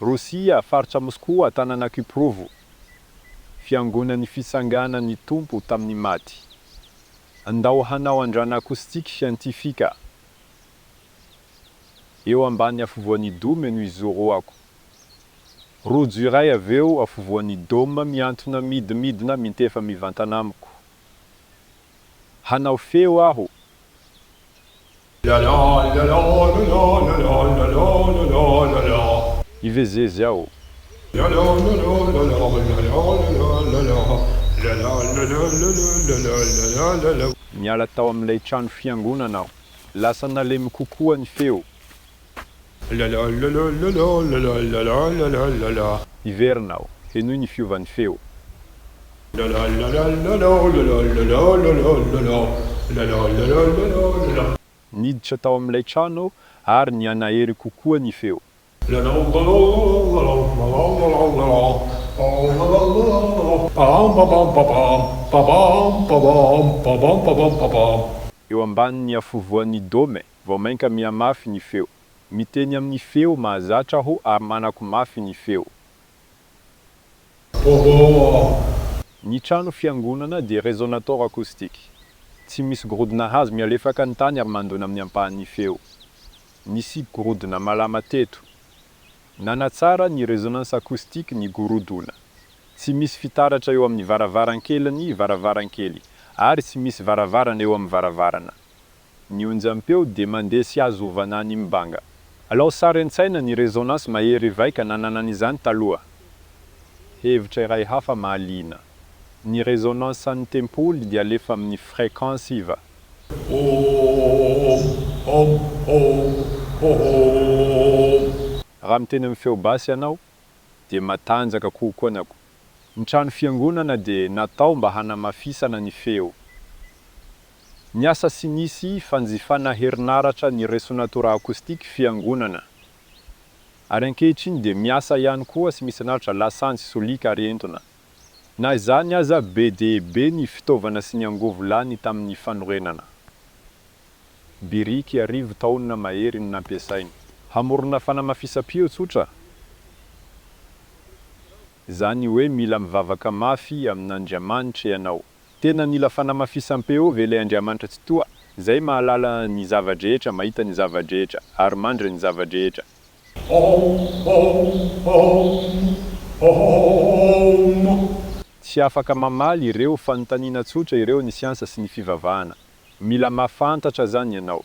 Rosia, faritra Moscou, tanàna Kiprovo. Fiangonan'ny fisanganan'ny tompo tamin'ny maty. Andao hanao andrana akostiky siantifika. Eo ambany afovoan'ny dome no izoroako. Rojo iray aveo afovoan'ny dôma miantona midimidina mintefa mivantana amiko. Hanao feo aho. Ivezezy aho. Miala tao amin'ilay trano fiangonana aho. Lasa nalemy kokoa ny feo. Iverina aho, henoy ny fiovan'ny feo. Niditra tao amin'ilay trano ary nianahery kokoa ny feo. Eo ambanin'ny afovoan'ny dôme, vao mainka miamafy ny feo. Miteny amin'ny feo mahazatra aho ary manako mafy ny feo. Ny trano fiangonana dia résonateur acoustique. Tsy misy gorodona hazo mialefaka ny tany ary mandona amin'ny ampahan'ny feo. Nisy gorodona malama teto. Nanatsara ny résonance acoustique ny gorodona. Tsy misy fitaratra eo amin'ny varavarankelin'ny varavarankely ary tsy misy varavarana eo amin'ny varavarana. Ny onjam-peo dia mandeha sy azovana ny mibanga. Alao sary an-tsaina ny résonance mahery vaika nananan'izany taloha. Hevitra iray hafa mahaliana. Ny résonance an'ny tempoly dia alefa amin'ny fréquence iva. Raha miteny amin'ny feo basy ianao, dia matanjaka kokoa anako. Ny trano fiangonana dia natao mba hanamafisana ny feo. Niasa sy nisy fanjifana herinaratra ny résonateur acoustique fiangonana. Ary ankehitriny dia miasa ihany koa sy misy naratra lasantsy solika ary entona. Na izany aza be dia be ny fitaovana sy ny angovolahy tamin'ny fanorenana. Biriky arivo taonina mahery no nampiasainy. Hamorona fanamafisam-peo tsotra. Zany hoe mila mivavaka mafy amin'Andriamanitra ianao. Tena nila fanamafisam-peo ve ilay Andriamanitra tsy toa, zay mahalala ny zava-drehetra, mahita ny zava-drehetra, ary mandry ny zava-drehetra. Tsy afaka mamaly ireo fanontaniana tsotra ireo ny siansa sy ny fivavahana. Mila mafantatra zany ianao.